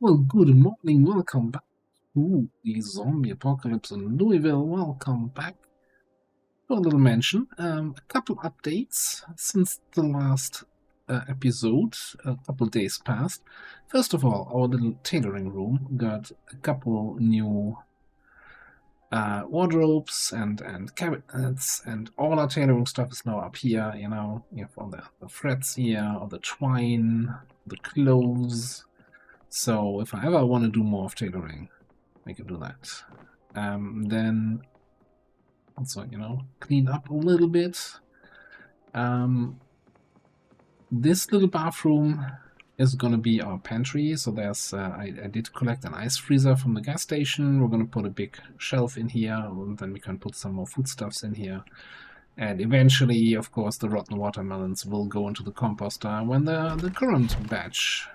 Well, good morning, welcome back to the zombie apocalypse in Louisville. Welcome back to a little mention. A couple updates since the last episode, a couple days passed. First of all, our little tailoring room got a couple new wardrobes and cabinets, and all our tailoring stuff is now up here. You have all the threads here, all the twine, the clothes. So if I ever want to do more of tailoring, I can do that. Then also, clean up a little bit. This little bathroom is going to be our pantry. So there's, I did collect an ice freezer from the gas station. We're going to put a big shelf in here, and then we can put some more foodstuffs in here. And eventually, of course, the rotten watermelons will go into the composter when the current batch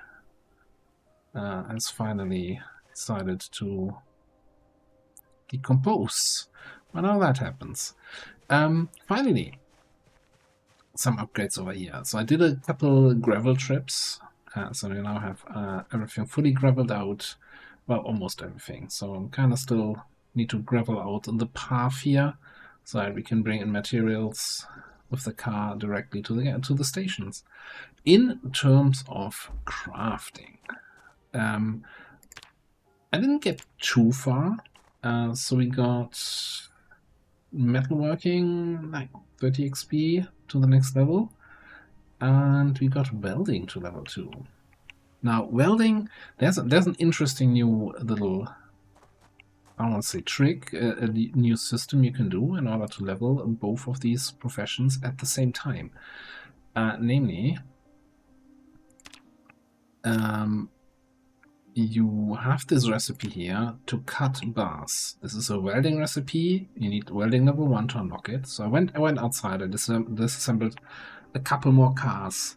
has finally decided to decompose. Well, now that happens. Finally, some upgrades over here. So I did a couple gravel trips. So we now have everything fully graveled out. Well, almost everything. So I'm kind of still need to gravel out in the path here, so that we can bring in materials with the car directly to the stations. In terms of crafting, I didn't get too far. So we got metalworking, like 30 XP to the next level, and we got welding to level 2. Now, welding, there's an interesting new little, I don't want to say trick, a new system you can do in order to level both of these professions at the same time. Namely, you have this recipe here to cut bars. This is a welding recipe. You need welding level 1 to unlock it. So I went outside and disassembled a couple more cars.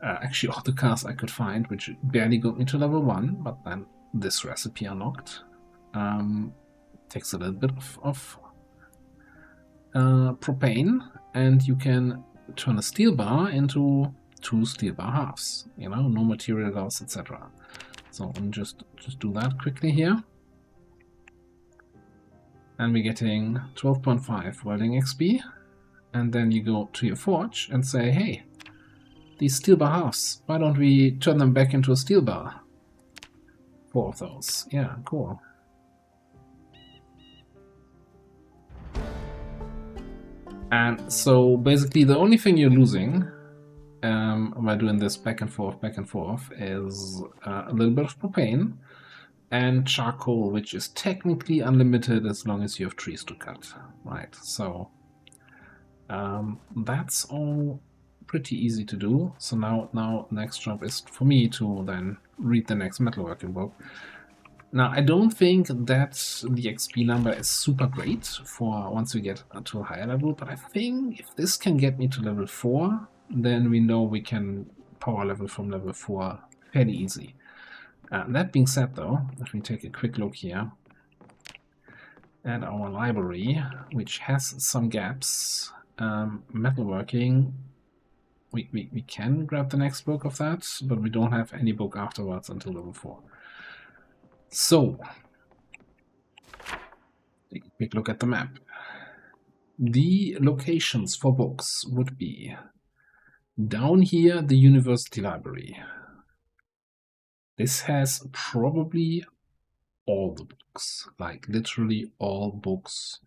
Actually, all the cars I could find, which barely got me to level 1, but then this recipe unlocked. Takes a little bit of propane, and you can turn a steel bar into 2 steel bar halves. No material loss, etc. So I'll just do that quickly here. And we're getting 12.5 welding XP. And then you go to your forge and say, hey, these steel bar halves, why don't we turn them back into a steel bar? 4 of those. Yeah, cool. And so basically the only thing you're losing by doing this back and forth is a little bit of propane and charcoal, which is technically unlimited as long as you have trees to cut, right? So that's all pretty easy to do. So now next job is for me to then read the next metalworking book. Now, I don't think that the XP number is super great for once we get to a higher level, but I think if this can get me to level 4, then we know we can power level from level 4 fairly easy. That being said, though, let me take a quick look here at our library, which has some gaps. Metalworking, we can grab the next book of that, but we don't have any book afterwards until level 4. So, take a quick look at the map. The locations for books would be down here, the university library. This has probably all the books, like literally all books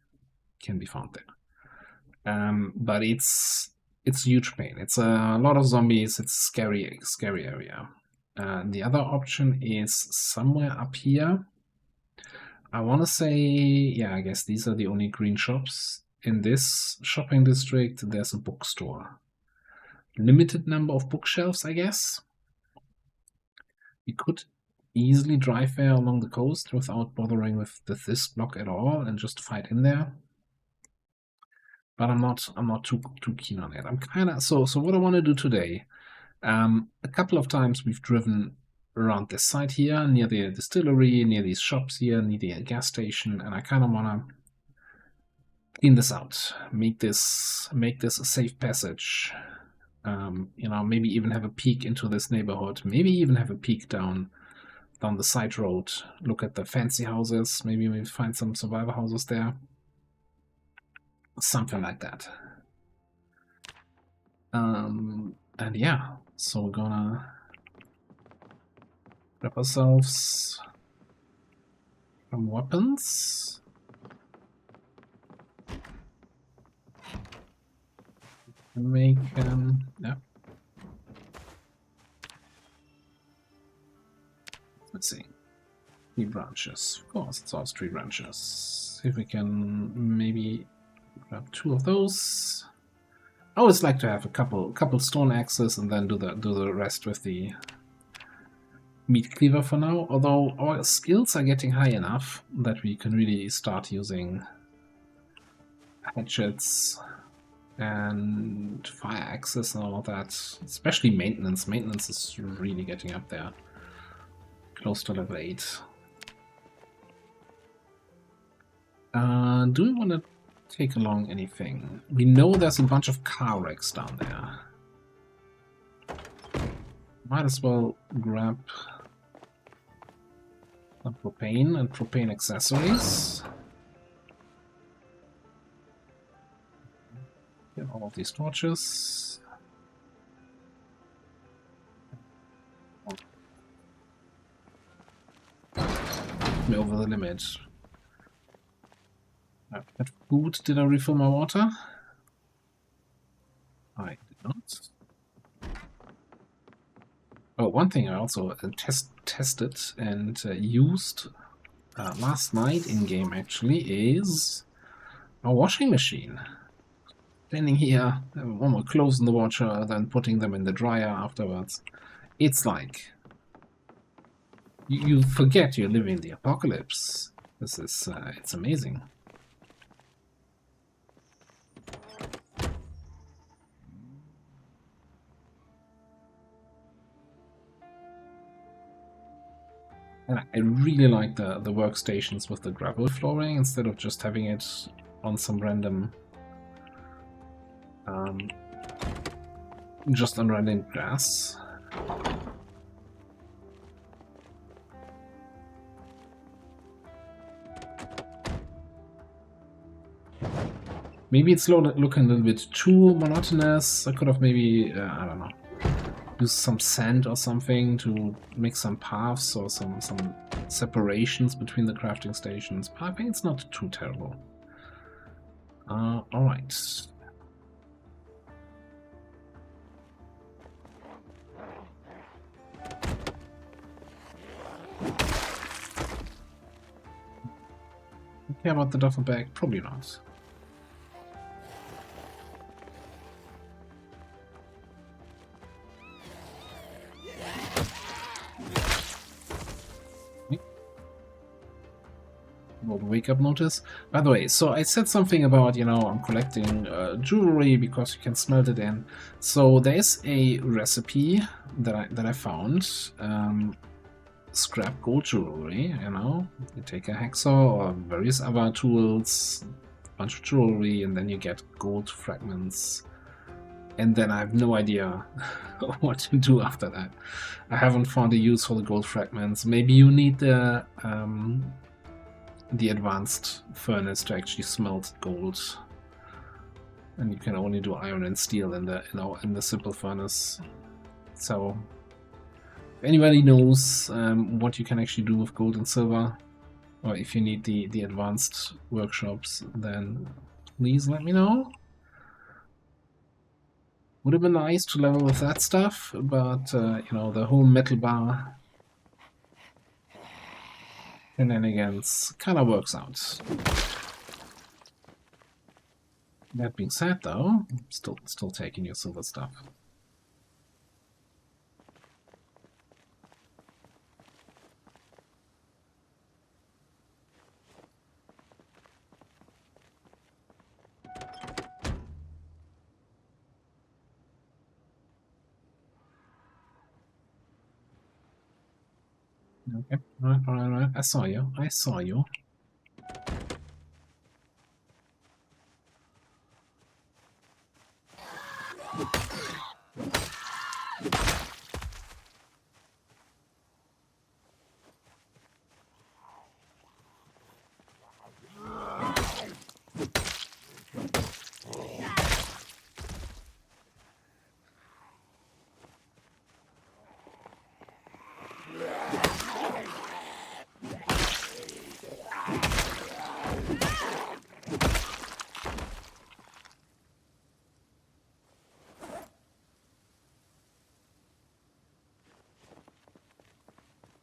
can be found there. But it's a huge pain. It's a lot of zombies. It's a scary area. The other option is somewhere up here. I want to say, yeah, I guess these are the only green shops. In this shopping district, there's a bookstore. Limited number of bookshelves, I guess. We could easily drive there along the coast without bothering with this block at all and just fight in there. But I'm not too keen on it. I'm kind of so what I want to do today. A couple of times we've driven around this site here, near the distillery, near these shops here, near the gas station, and I kind of want to clean this out, make this a safe passage. Maybe even have a peek into this neighborhood, maybe even have a peek down down the side road, look at the fancy houses. Maybe we find some survivor houses there. Something like that. And yeah, so we're gonna grab ourselves some weapons. And make yeah. Let's see. 3 branches. Of course, it's all 3 branches. See if we can maybe grab 2 of those. I always like to have a couple stone axes and then do the rest with the meat cleaver for now. Although our skills are getting high enough that we can really start using hatchets and fire axes and all that. Especially maintenance. Maintenance is really getting up there, close to level 8. Do we want to take along anything? We know there's a bunch of car wrecks down there. Might as well grab some propane and propane accessories. Get all of these torches. Me over the limit. At food, did I refill my water? I did not. Oh, one thing I also tested and used last night in game actually is a washing machine. Standing here, one more clothes in the washer, then putting them in the dryer afterwards. It's like you forget you're living the apocalypse. This is it's amazing. And I really like the workstations with the gravel flooring instead of just having it on some random, just on random grass. Maybe it's looking a little bit too monotonous. I could have maybe, I don't know, use some sand or something to make some paths or some separations between the crafting stations. But I think it's not too terrible. Alright. Care about the duffel bag? Probably not. Wake up notice. By the way, so I said something about, you know, I'm collecting jewelry because you can smelt it in. So there's a recipe that I found. Scrap gold jewelry, you know. You take a hacksaw or various other tools, a bunch of jewelry, and then you get gold fragments. And then I have no idea what to do after that. I haven't found a use for the gold fragments. Maybe you need the advanced furnace to actually smelt gold, and you can only do iron and steel in the simple furnace. So if anybody knows what you can actually do with gold and silver, or if you need the advanced workshops, then please let me know. Would have been nice to level with that stuff, but you know, the whole metal bar shenanigans kind of works out. That being said, though, still taking your silver stuff. Okay, all right. I saw you.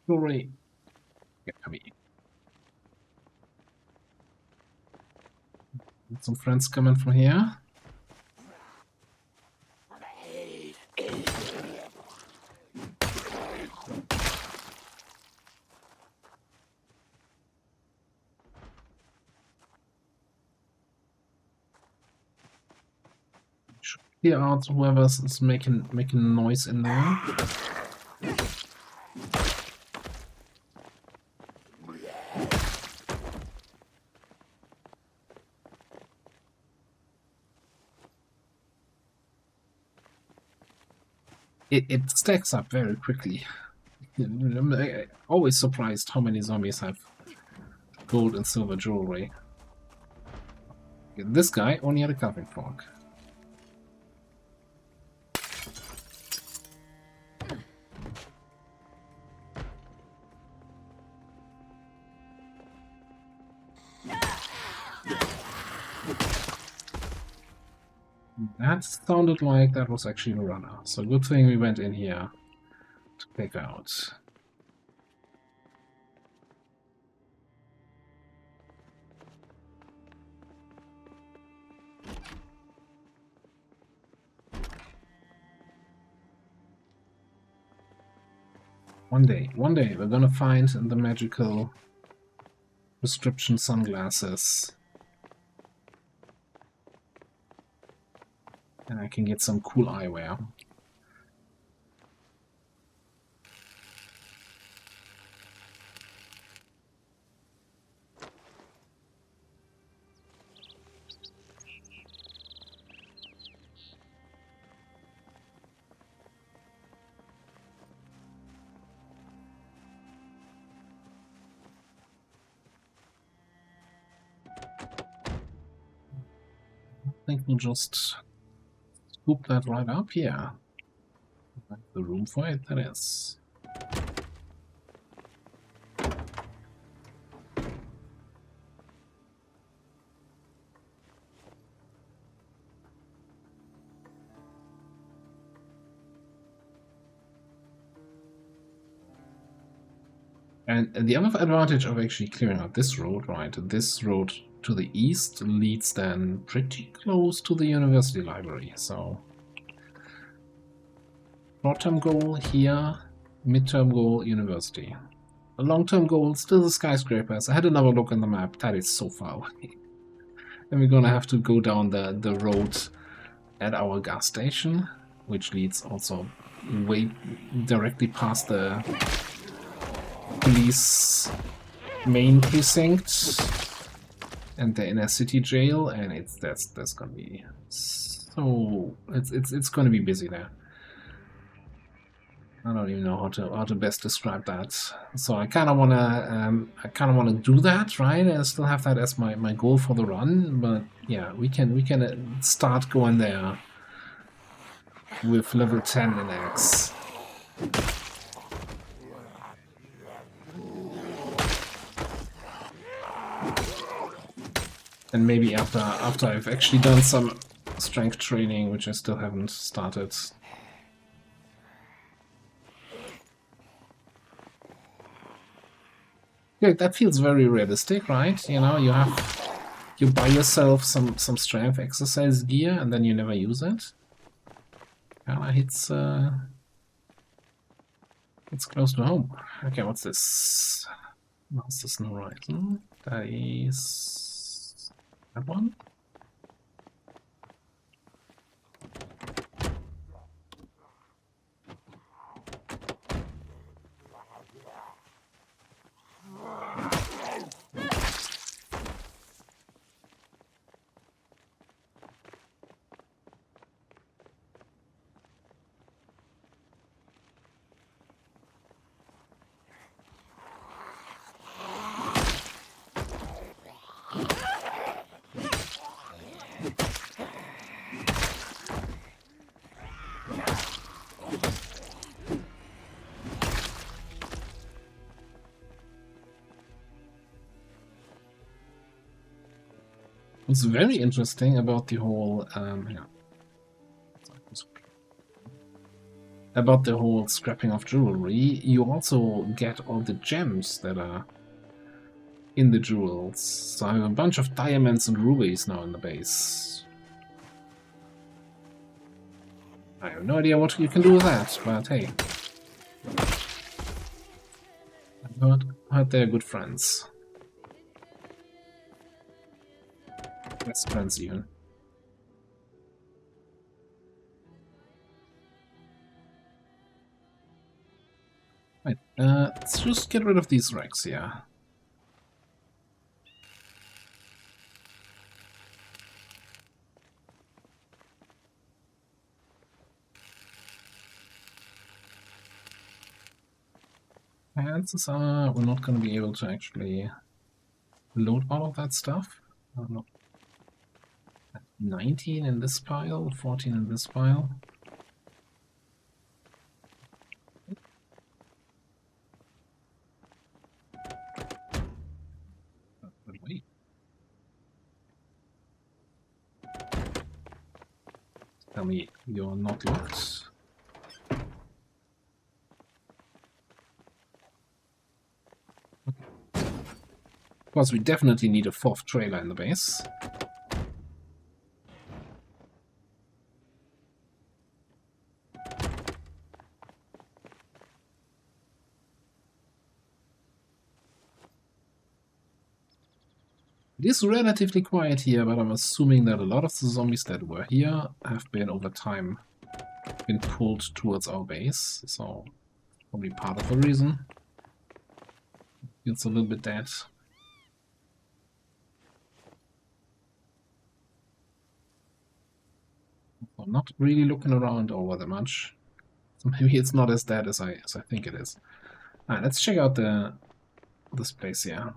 Glory. Get me. Some friends coming from here. Should clear out whoever's making noise in there. It stacks up very quickly. I'm always surprised how many zombies have gold and silver jewelry. This guy only had a carving fork. That sounded like that was actually a runner. So good thing we went in here to pick out. One day we're gonna find the magical prescription sunglasses. And I can get some cool eyewear. I think we'll just scoop that right up here. The room for it, that is. And the other advantage of actually clearing out this road, right? This road to the east leads then pretty close to the university library, so short-term goal here, mid-term goal university. The long-term goal still the skyscrapers. I had another look on the map. That is so far away. And we're gonna have to go down the road at our gas station, which leads also way directly past the police main precinct and the inner city jail, and that's gonna be so it's gonna be busy there. I don't even know how to best describe that. So I kind of wanna do that, right? I still have that as my goal for the run, but yeah, we can start going there with level 10 in X. And maybe after I've actually done some strength training, which I still haven't started. Yeah, that feels very realistic, right? You know, you buy yourself some strength exercise gear and then you never use it. Kinda it's close to home. Okay, what's this? Masters Horizon. That is that one. What's very interesting about the whole about the whole scrapping of jewelry, you also get all the gems that are in the jewels. So I have a bunch of diamonds and rubies now in the base. I have no idea what you can do with that, but hey. I heard they're good friends. Best friends even. Right, let's just get rid of these wrecks here. Chances are we're not going to be able to actually load all of that stuff. 19 in this pile, 14 in this pile. But wait. Tell me you're not locked. Of course, we definitely need a 4th trailer in the base. It is relatively quiet here, but I'm assuming that a lot of the zombies that were here have been, over time, been pulled towards our base, so probably part of the reason. It's a little bit dead. I'm not really looking around over that much, so maybe it's not as dead as I think it is. Alright, let's check out this place here.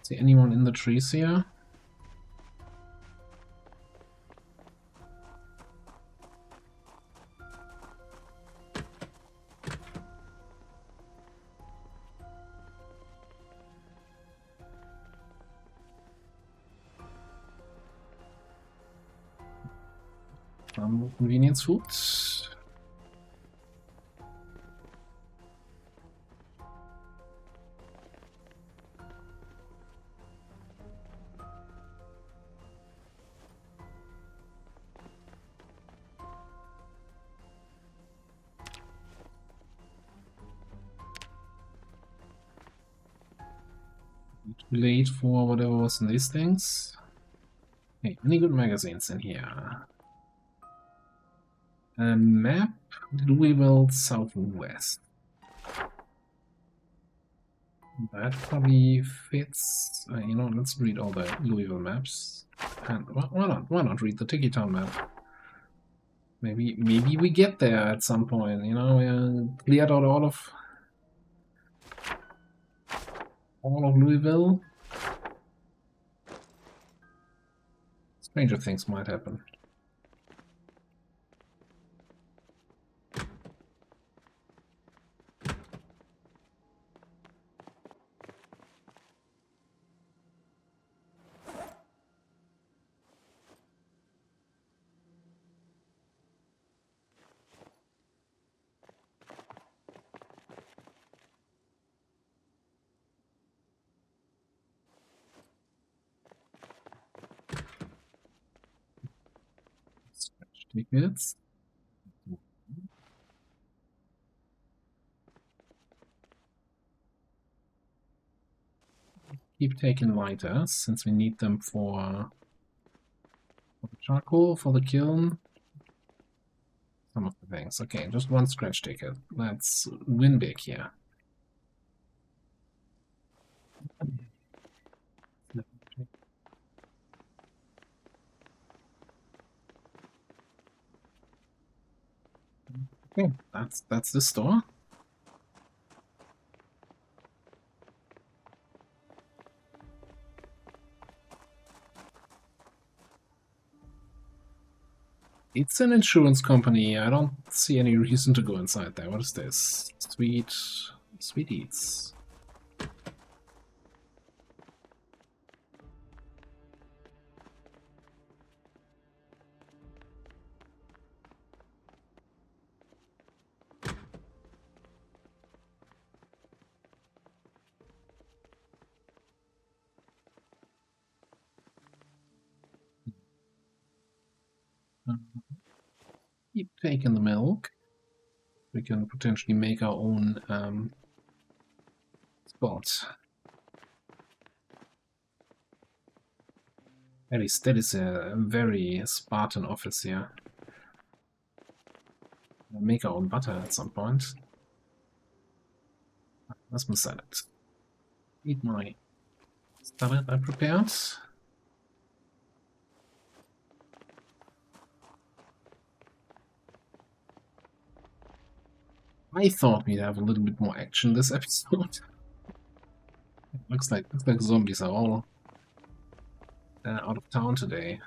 See anyone in the trees here? Convenience food. Too late for whatever was in these things. Hey, any good magazines in here? A map, Louisville Southwest. That probably fits. You know, let's read all the Louisville maps. And why not? Why not read the Tiki Town map? Maybe we get there at some point. You know, we cleared out all of Louisville. Stranger things might happen. Tickets. Keep taking lighters since we need them for the charcoal, for the kiln. Some of the things. Okay, just one scratch ticket. Let's win big here. Okay, that's the store. It's an insurance company. I don't see any reason to go inside there. What is this? Sweet eats. Keep taking the milk. We can potentially make our own spot. At least that is a very Spartan office here. We'll make our own butter at some point. Where's my salad? Eat my salad I prepared. I thought we'd have a little bit more action this episode. looks like zombies are all out of town today.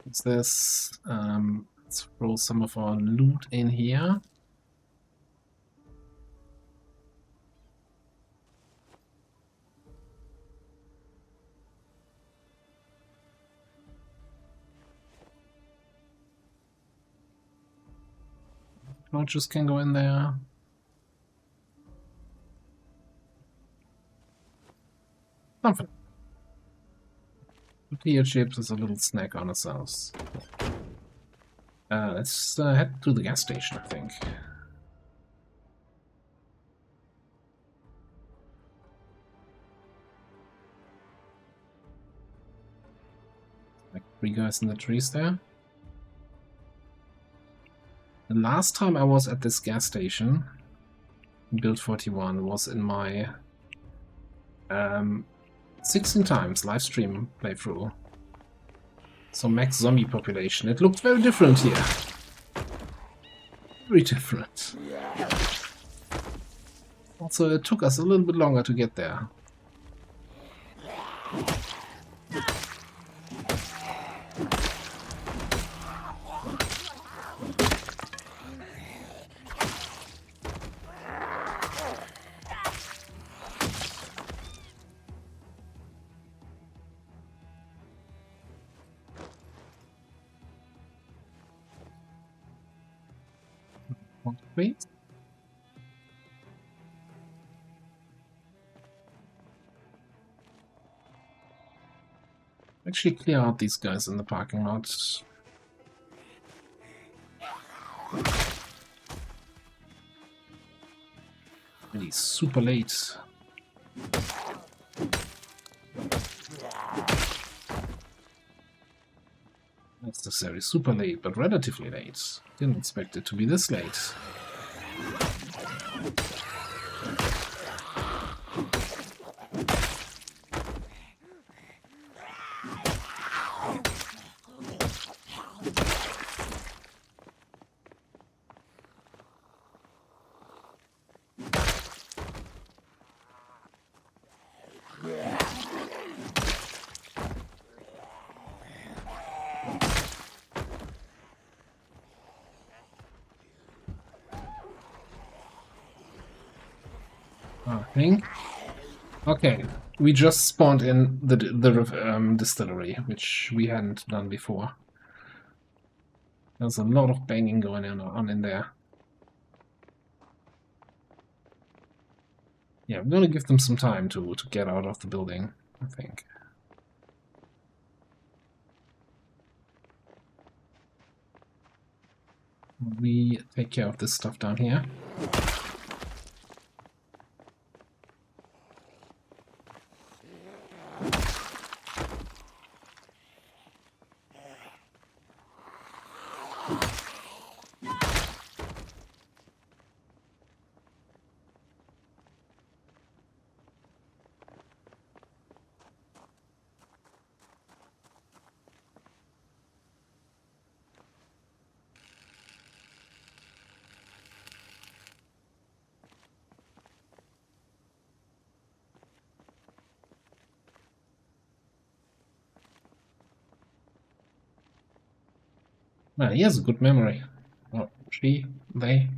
What's this? Let's throw some of our loot in here. Launchers can go in there. Something. Tortilla chips is a little snack on ourselves. Let's head to the gas station, I think. Like 3 guys in the trees there. The last time I was at this gas station, Build 41, was in my 16 times live stream playthrough. So max zombie population. It looked very different here. Very different. Also, it took us a little bit longer to get there. Wait. Actually clear out these guys in the parking lot. Really super late. Necessary, super late, but relatively late. Didn't expect it to be this late. Thing. Okay, we just spawned in the distillery, which we hadn't done before. There's a lot of banging going on in there. Yeah, we're gonna give them some time to get out of the building, I think. We take care of this stuff down here. Well, he has a good memory. Oh, she, they.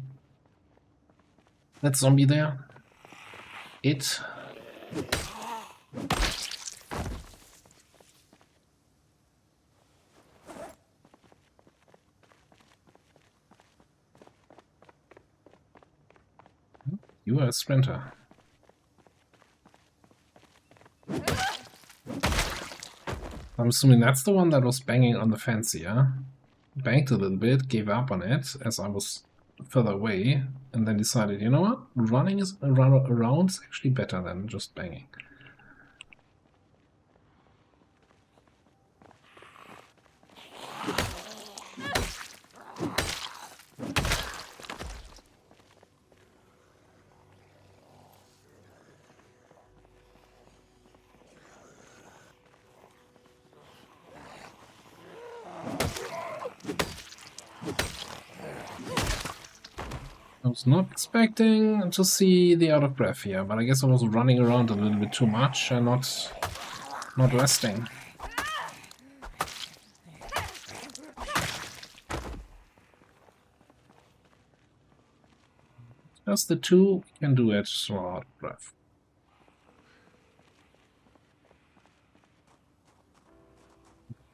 That zombie there. It. You are a sprinter. I'm assuming that's the one that was banging on the fence, yeah? Banged a little bit, gave up on it as I was further away, and then decided, you know what? Running around is actually better than just banging. I was not expecting to see the out of breath here, but I guess I was running around a little bit too much and not resting. Just the two can do it so out of breath.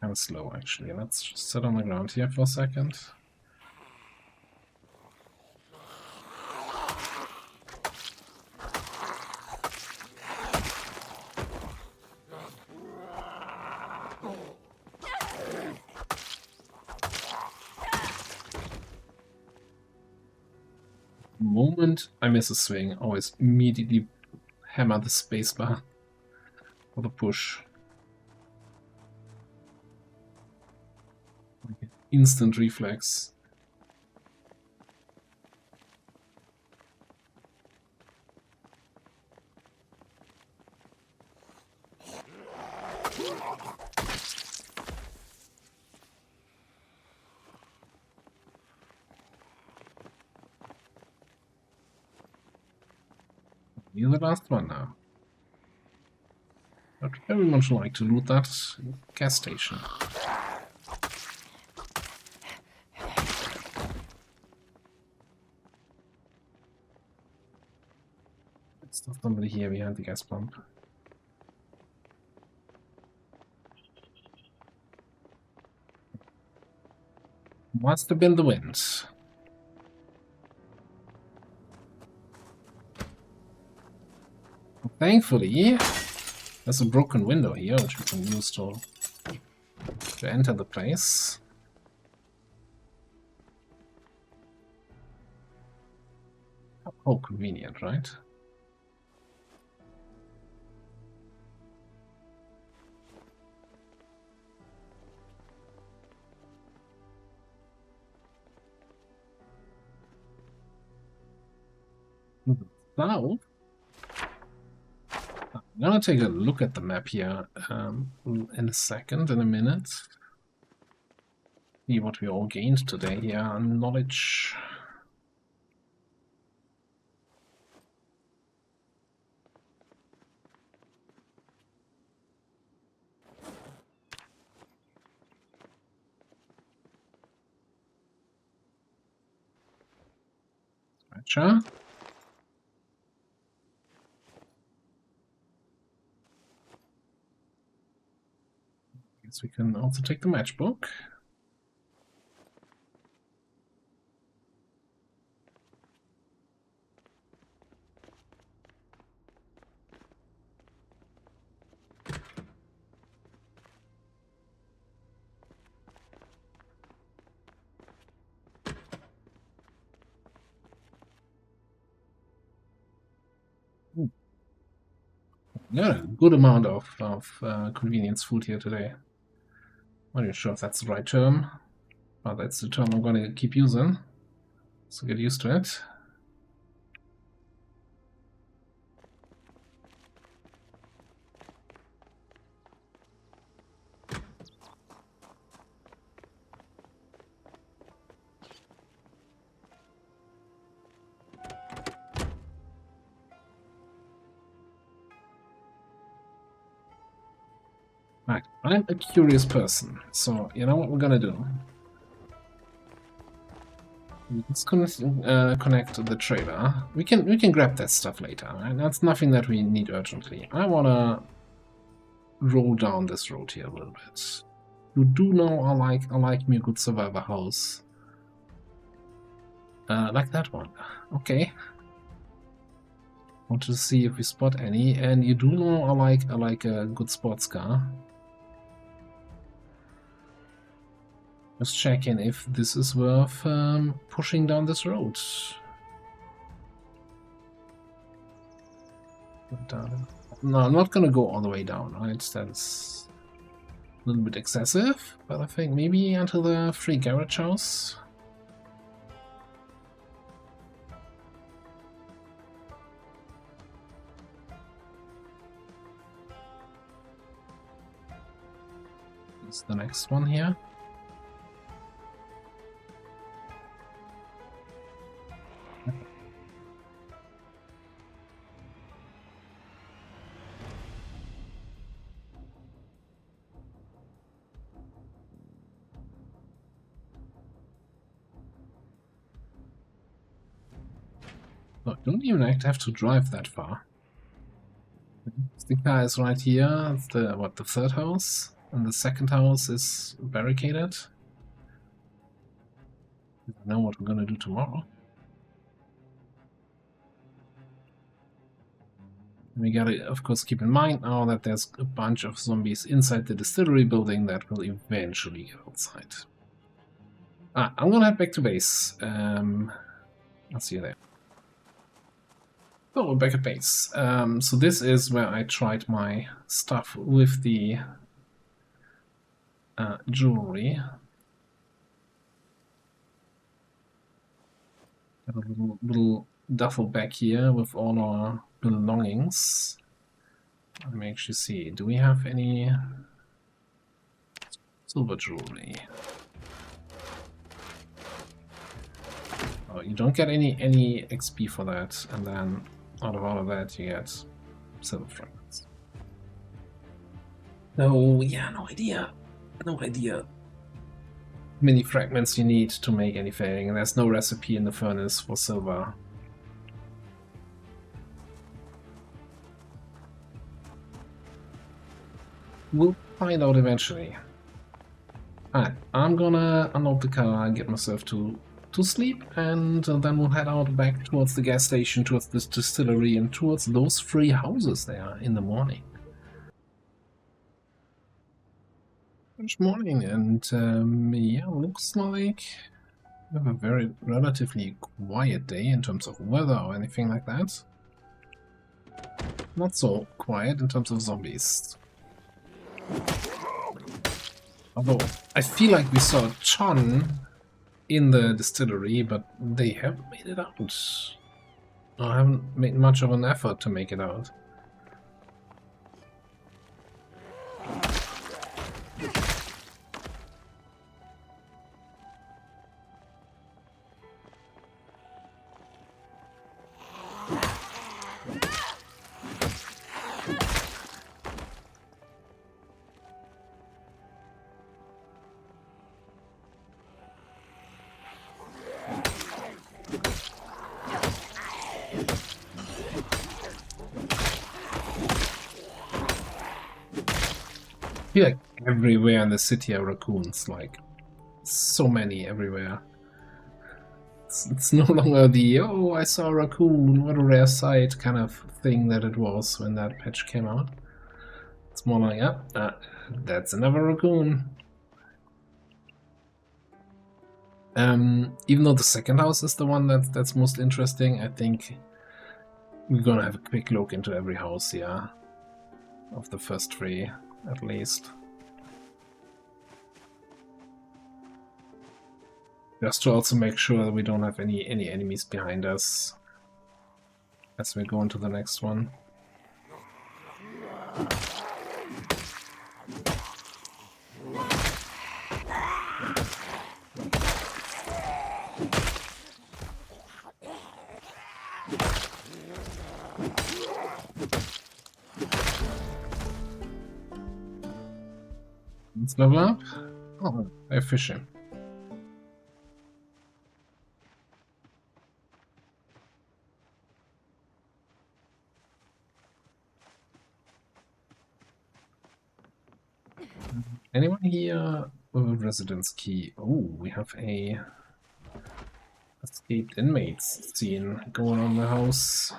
Kind of slow actually. Let's just sit on the ground here for a second. Moment I miss a swing, always immediately hammer the spacebar for the push. Instant reflex. You're the last one now. I'd very much like to loot that gas station. It's still somebody here behind the gas pump. Must have been the wind. Thankfully, there's a broken window here, which we can use to enter the place. Oh, convenient, right? Now, I'm gonna take a look at the map here in a minute. See what we all gained today here on knowledge. Scratcher. Guess we can also take the matchbook. Yeah, good amount of convenience food here today. I'm not even sure if that's the right term, but that's the term I'm going to keep using. So get used to it. Right, I'm a curious person, so you know what we're gonna do? Let's connect the trailer. We can grab that stuff later. Right? That's nothing that we need urgently. I wanna roll down this road here a little bit. You do know I like me a good survivor house. Like that one. Okay. Want to see if we spot any, and you do know I like a good sports car. Just checking if this is worth pushing down this road. No, I'm not gonna go all the way down, right? That's a little bit excessive, but I think maybe until the free garage house. It's the next one here. Look, don't even have to drive that far. The car is right here. It's the third house, and the second house is barricaded. I know what we're gonna do tomorrow. We gotta, of course, keep in mind now that there's a bunch of zombies inside the distillery building that will eventually get outside. I'm gonna head back to base. I'll see you there. So we're back at base. So this is where I tried my stuff with the jewelry. Got a little duffel bag here with all our belongings. Let me actually see. Do we have any silver jewelry? Oh, you don't get any XP for that, and then out of all of that you get silver fragments. No, yeah, no idea. No idea. Many fragments you need to make anything, and there's no recipe in the furnace for silver. We'll find out eventually. Alright, I'm gonna unload the car and get myself to sleep, and then we'll head out back towards the gas station, towards this distillery, and towards those 3 houses there in the morning. Good morning, and yeah, looks like we have a very relatively quiet day in terms of weather or anything like that. Not so quiet in terms of zombies. Although, I feel like we saw a ton in the distillery, but they haven't made it out. Or haven't made much of an effort to make it out. I feel like everywhere in the city are raccoons, like so many everywhere. It's no longer the, oh, I saw a raccoon, what a rare sight kind of thing that it was when that patch came out. It's more like, that's another raccoon. Even though the second house is the one that's most interesting, I think we're gonna have a quick look into every house here. Of the first 3, at least. Just to also make sure that we don't have any enemies behind us as we go into the next one. Let's level up. Oh, they're fishing. Anyone here with a residence key? Oh, we have a escaped inmates scene going on in the house.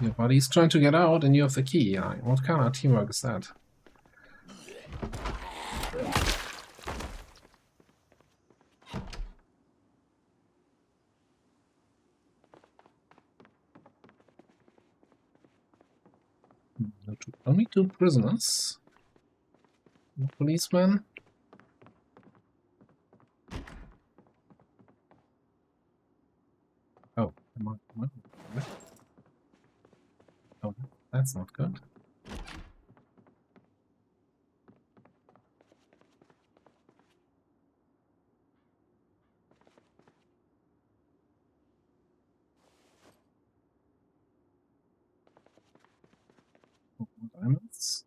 Your buddy's trying to get out and you have the key. What kind of teamwork is that? Only 2 prisoners. No policeman. Oh, oh, that's not good. Diamonds.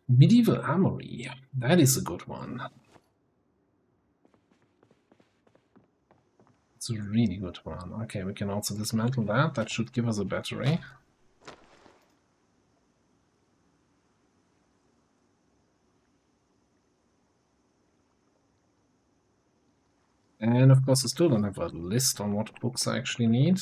Medieval armory. That is a good one. It's a really good one. Okay, we can also dismantle that. That should give us a battery. And of course, I still don't have a list on what books I actually need.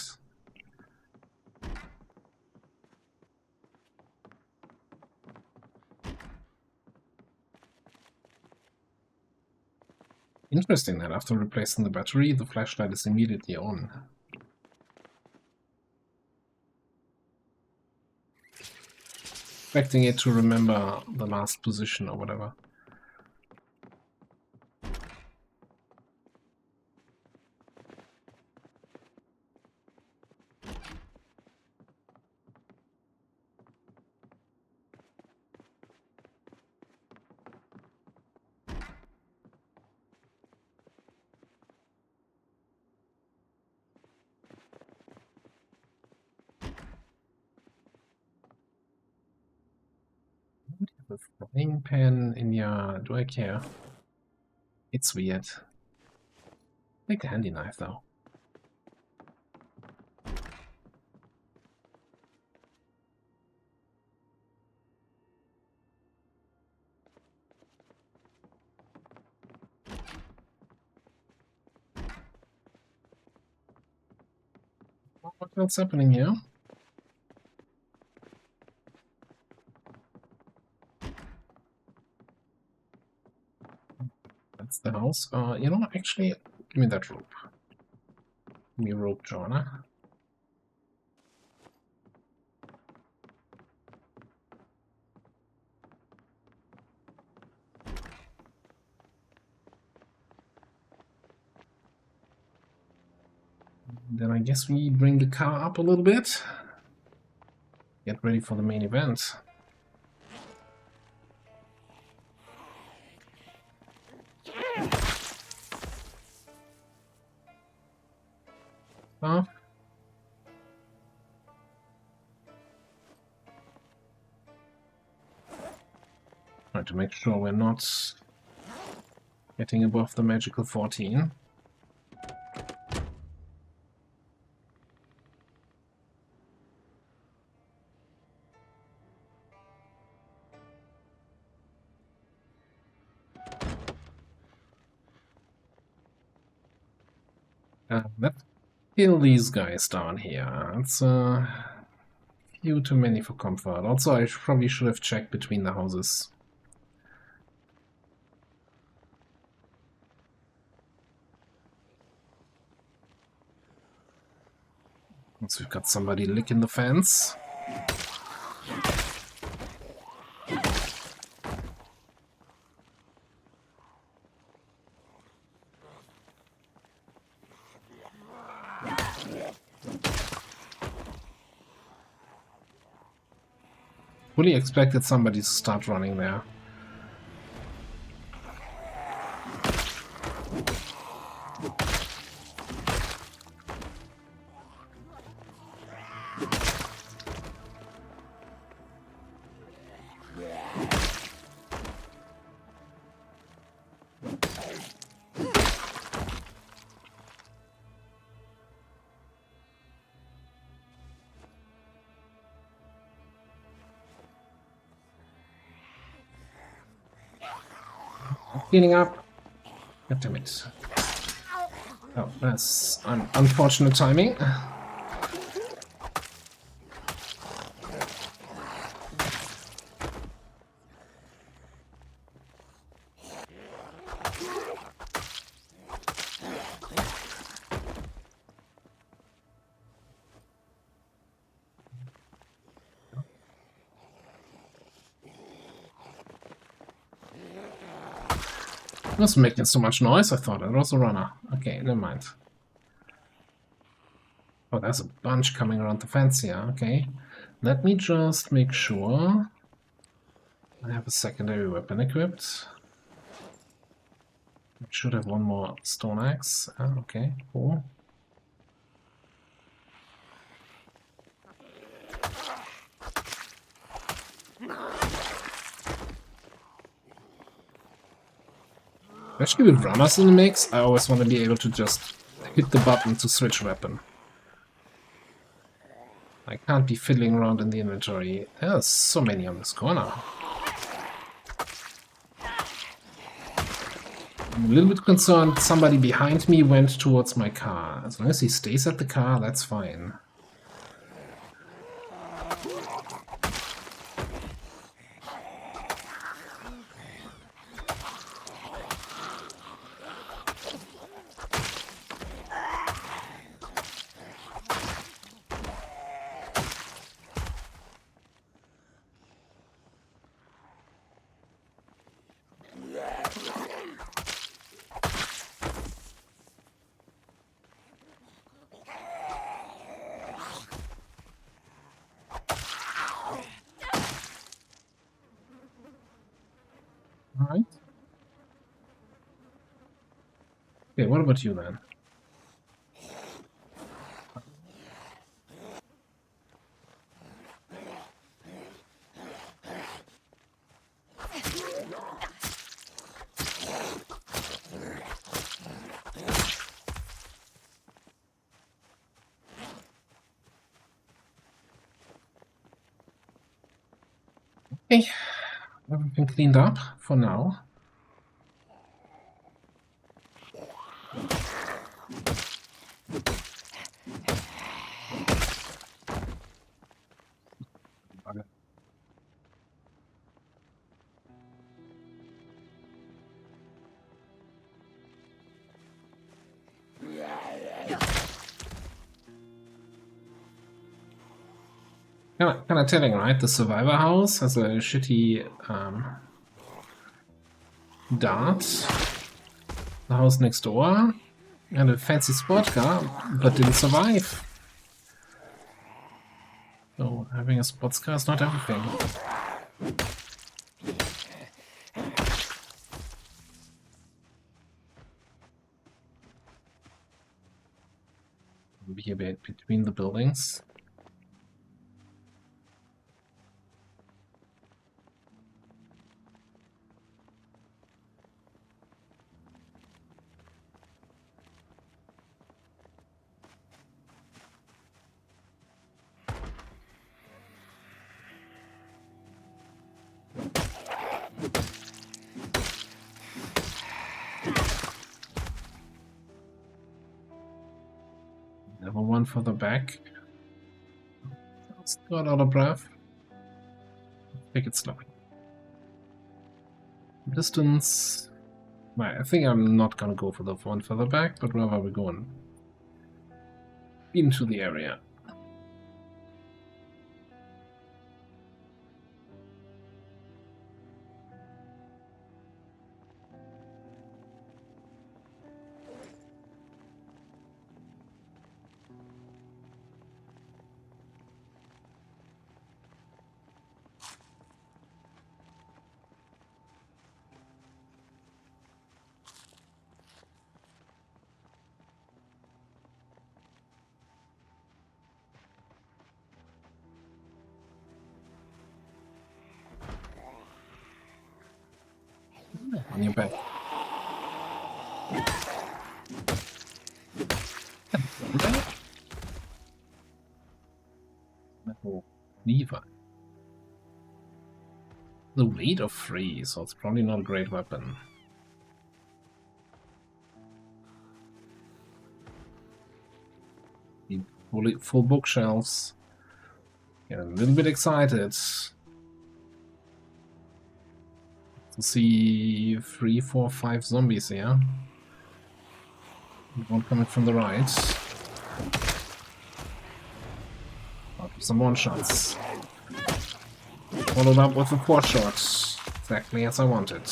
Interesting that after replacing the battery, the flashlight is immediately on. Expecting it to remember the last position or whatever. The frying pan in your... do I care? It's weird. Like the handy knife though. What's happening here? That's the house. You know, actually, give me that rope. Give me a rope, Joanna. Then I guess we bring the car up a little bit. Get ready for the main event. Try to make sure we're not getting above the magical 14. Let's kill these guys down here. It's few too many for comfort. Also, I probably should have checked between the houses. Once we've got somebody licking the fence. fully expected somebody to start running there. Cleaning up. God damn it. Oh, that's unfortunate timing. It was making so much noise, I thought it was a runner. Okay, never mind. Oh, there's a bunch coming around the fence here. Okay. Let me just make sure I have a secondary weapon equipped. I should have one more stone axe. Okay, cool. Especially with runners in the mix, I always want to be able to just hit the button to switch weapon. I can't be fiddling around in the inventory. There's so many on this corner. I'm a little bit concerned somebody behind me went towards my car. As long as he stays at the car, that's fine. Alright. Okay, what about you then? Okay, everything cleaned up for now. Kind of telling, right? The survivor house has a shitty dart. The house next door and a fancy sport car, but didn't survive. So having a sports car is not everything. Be a bit between the buildings. Never one further back. Still got out of breath. Take it slow. Distance. Right, I think I'm not gonna go for the one further back, but rather we're going into the area. On your back. Metal lever. The weight of 3, so it's probably not a great weapon. Full bookshelves. Get a little bit excited to see 3, 4, 5 zombies here. One coming from the right. I'll do some one-shots. Followed up with a 4-shot. Exactly as I wanted.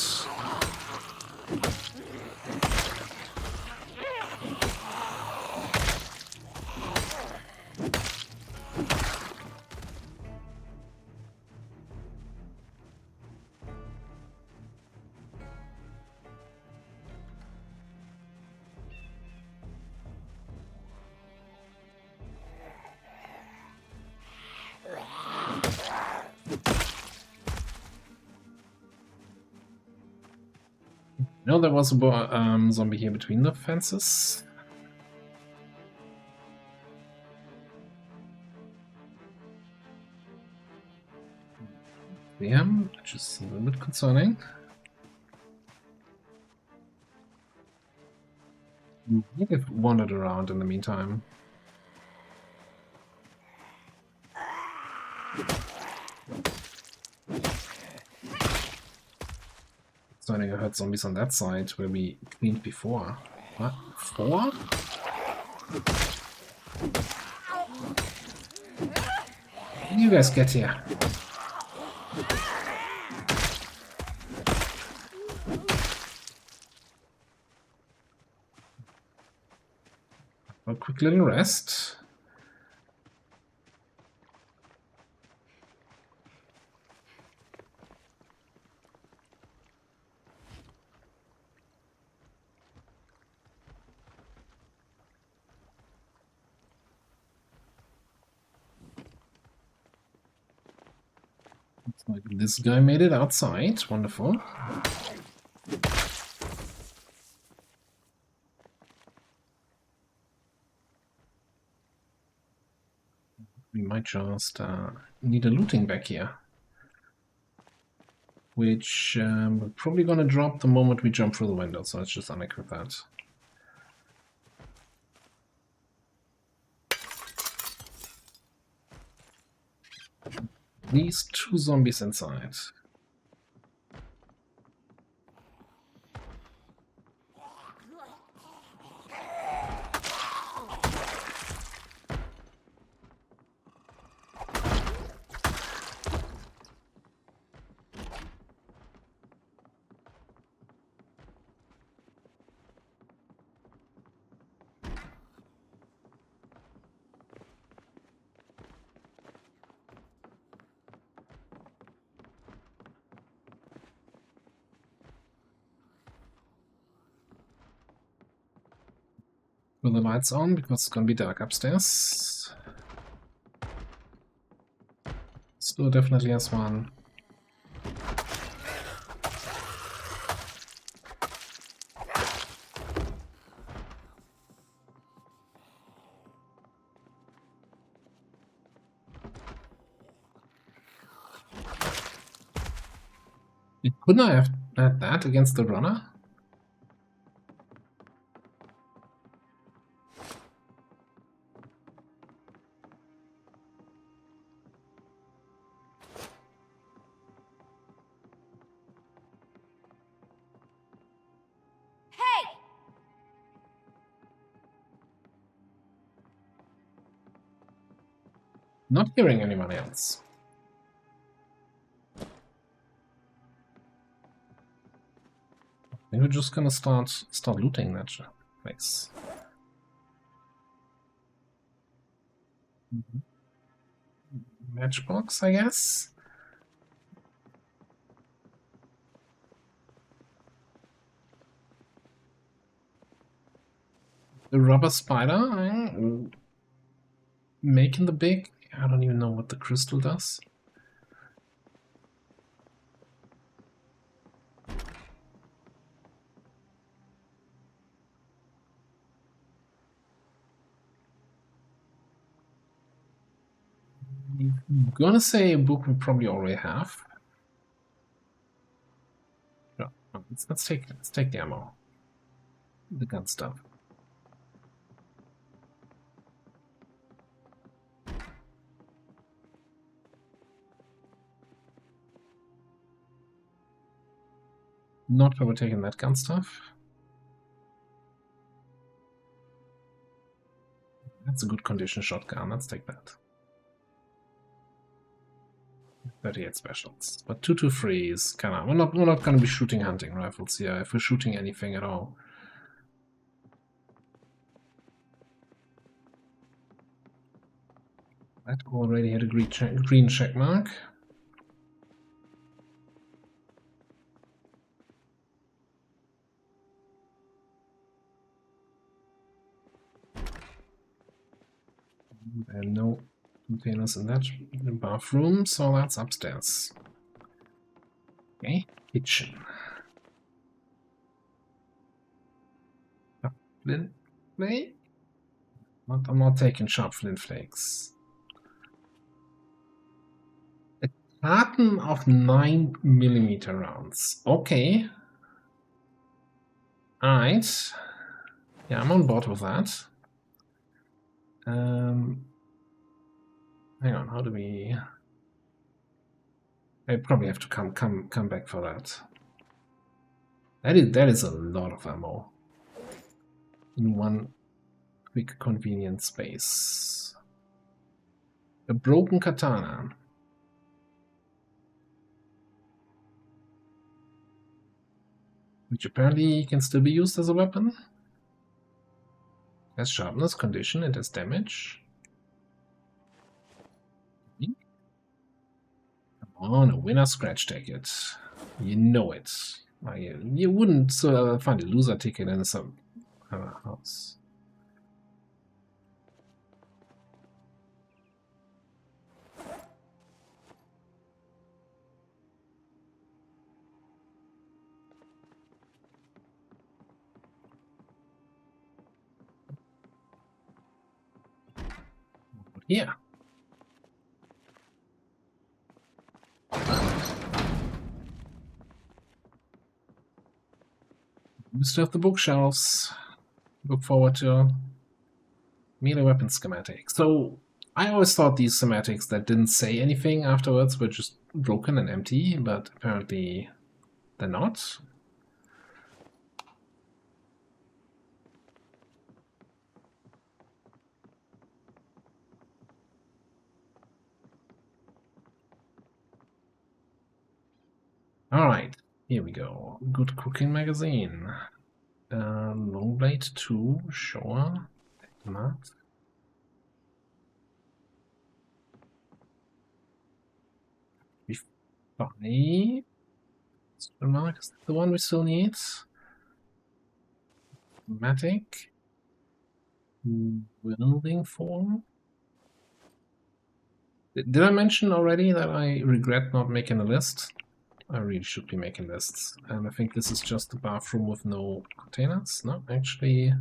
No, there was a zombie here between the fences. Yeah, which is a little bit concerning. They've wandered around in the meantime. Concerning, I heard zombies on that side where we cleaned before. What? 4? You guys get here. A quick little rest. Looks like this guy made it outside. Wonderful. We might just need a looting back here. Which we're probably going to drop the moment we jump through the window, so let's just unequip that. These 2 zombies inside. Put the lights on because it's gonna be dark upstairs. Store definitely has one. Couldn't I have had that against the runner? Not hearing anyone else. Maybe we're just gonna start looting that place. Matchbox, I guess. The rubber spider, making the big. I don't even know what the crystal does. I'm gonna say a book we probably already have. No, let's take the ammo. The gun stuff. Not overtaking that gun stuff. That's a good condition shotgun. Let's take that. 38 specials. But 223 is kind of... We're not going to be shooting hunting rifles here, if we're shooting anything at all. That already had a green check mark. There are no containers in that bathroom, so that's upstairs. Okay, kitchen. Flint flake? I'm not taking sharp flint flakes. A carton of 9mm rounds. Okay. Alright. Yeah, I'm on board with that. Hang on, how do we... I probably have to come back for that. That is a lot of ammo in one quick convenient space. A broken katana. Which apparently can still be used as a weapon. It has sharpness, condition, it has damage. Come on, a winner scratch ticket. You know it. You wouldn't find a loser ticket in some house. Yeah. We still have the bookshelves. Look forward to melee weapon schematic. So I always thought these schematics that didn't say anything afterwards were just broken and empty, but apparently they're not. Alright, here we go. Good cooking magazine. Long blade 2, sure. Not. Funny. Mark is the one we still need. Matic. Welding form. Did I mention already that I regret not making a list? I really should be making lists. And I think this is just a bathroom with no containers. No, actually.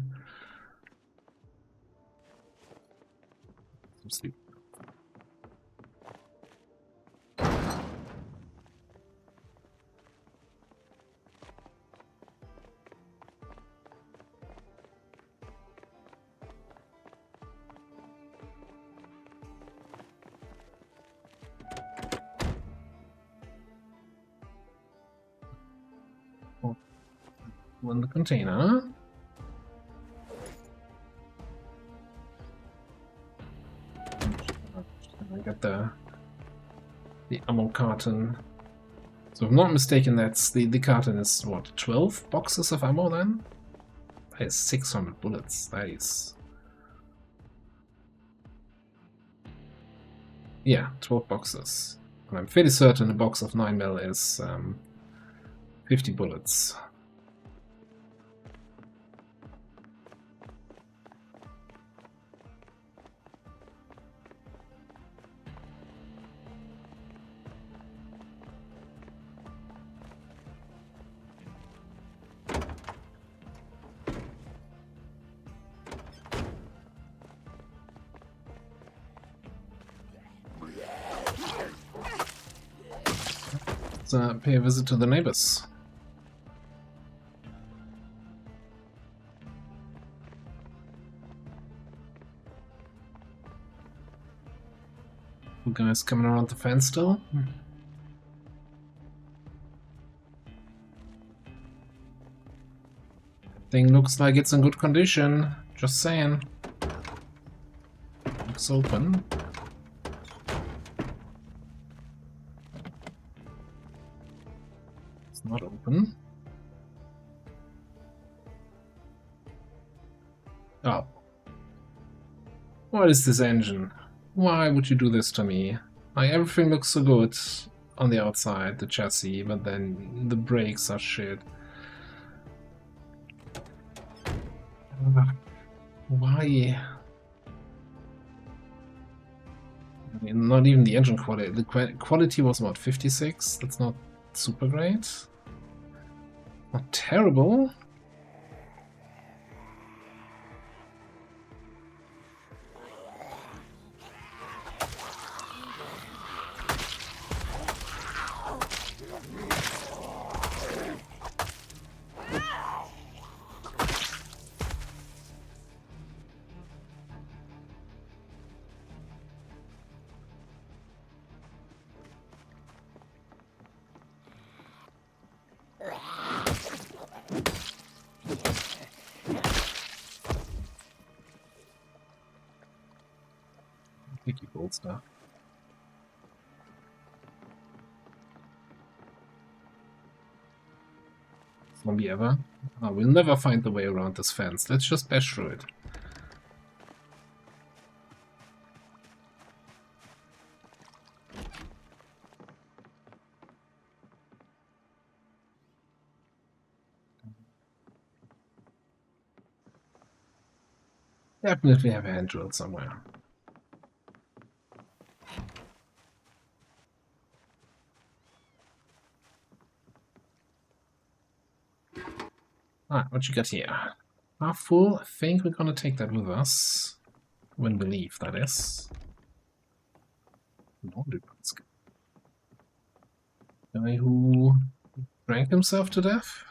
Some sleep. One the container. I got the ammo carton. So if I'm not mistaken, that's the carton is what, 12 boxes of ammo then? That is 600 bullets. That is... Yeah, 12 boxes. And I'm fairly certain a box of 9mm is 50 bullets. Let's pay a visit to the neighbors. You guys coming around the fence still? Thing looks like it's in good condition. Just saying. Looks open. It's not open. Oh. What is this engine? Why would you do this to me? Like, everything looks so good on the outside, the chassis, but then the brakes are shit. Why? I mean, not even the engine quality. The quality was about 56. That's not super great. Not terrible. Picky gold stuff. Zombie ever? Oh, we'll never find the way around this fence. Let's just bash through it. Definitely have a hand drill somewhere. Alright, what you got here? Half full. I think we're gonna take that with us. When we leave, that is. Guy who drank himself to death?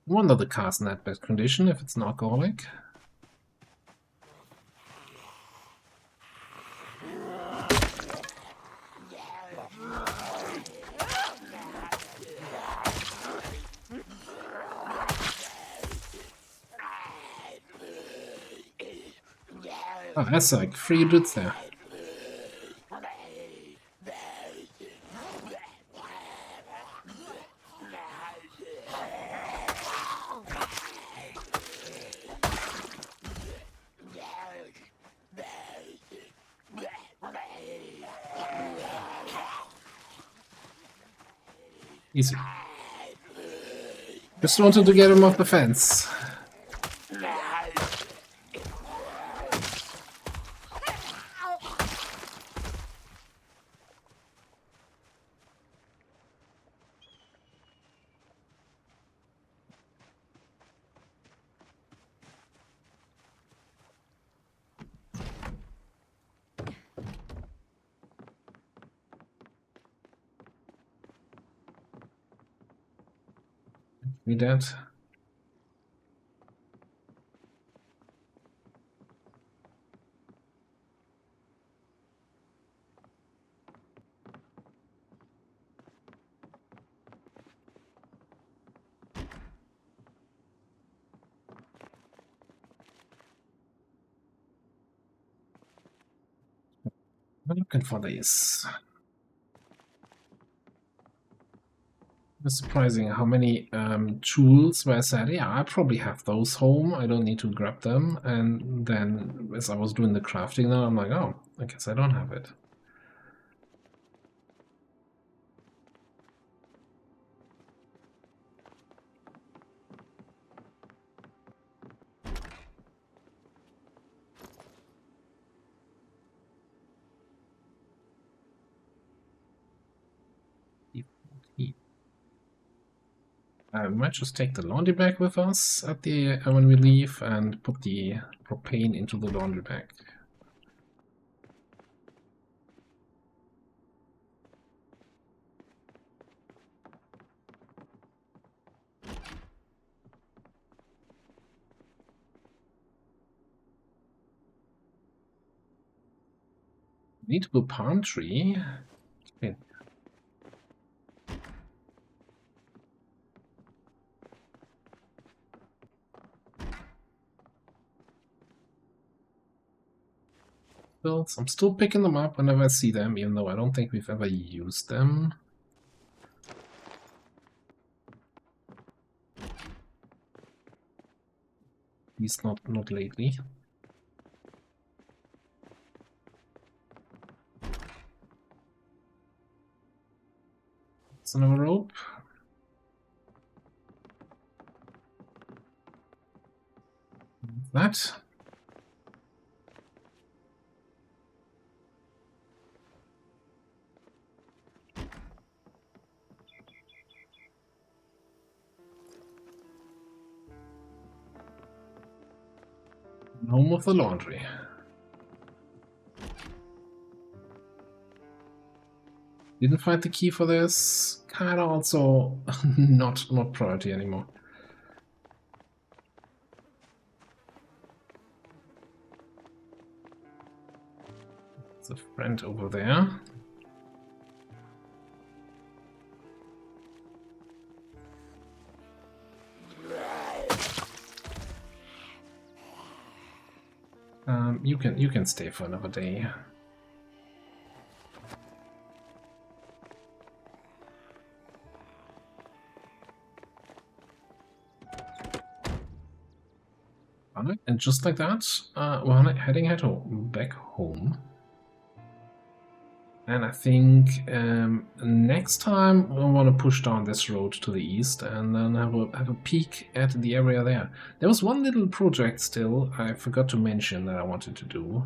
Wonder the car's in that bad condition if it's an alcoholic. Oh, that's like 3 dudes there. Easy. Just wanted to get him off the fence. Me dead. I'm looking for these. It's surprising how many tools where I said, yeah, I probably have those home, I don't need to grab them, and then as I was doing the crafting now, I'm like, oh, I guess I don't have it. We might just take the laundry bag with us at the when we leave and put the propane into the laundry bag. Need to build palm tree. Okay. Builds. I'm still picking them up whenever I see them, even though I don't think we've ever used them. At least not lately. It's another rope. That. Home of the laundry. Didn't find the key for this. Kinda also not priority anymore. There's a friend over there. You can stay for another day. Alright, and just like that, we're heading back home. And I think next time we want to push down this road to the east and then have a peek at the area there. There was one little project still I forgot to mention that I wanted to do.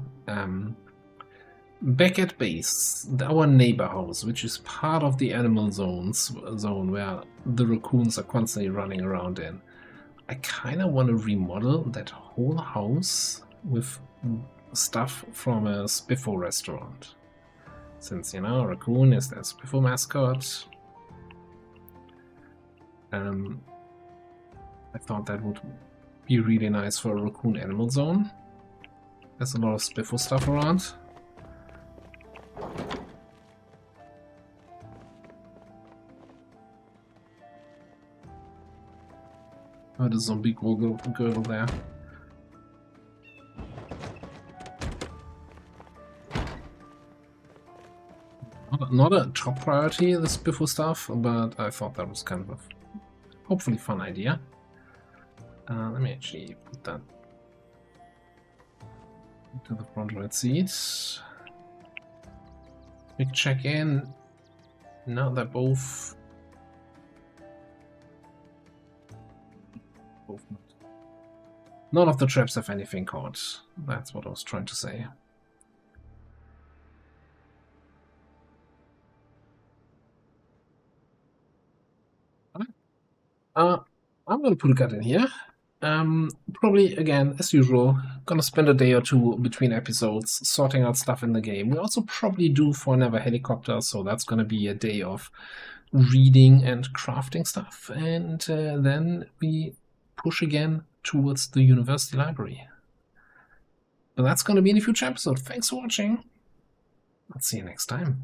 Back at base, our neighbor house, which is part of the animal zone where the raccoons are constantly running around in. I kind of want to remodel that whole house with stuff from a Spiffo restaurant. Since, you know, raccoon is their Spiffo mascot. I thought that would be really nice for a raccoon animal zone. There's a lot of Spiffo stuff around. Oh, the zombie girl there. Not a top priority, the Spiffo stuff, but I thought that was kind of a hopefully fun idea. Let me actually put that into the front right seat. Quick check in. No, they're both not. None of the traps have anything caught. That's what I was trying to say. I'm gonna put a cut in here. Probably, again, as usual, gonna spend a day or two between episodes sorting out stuff in the game. We also probably do for another helicopter, so that's gonna be a day of reading and crafting stuff. And then we push again towards the university library. But that's gonna be in a future episode. Thanks for watching. I'll see you next time.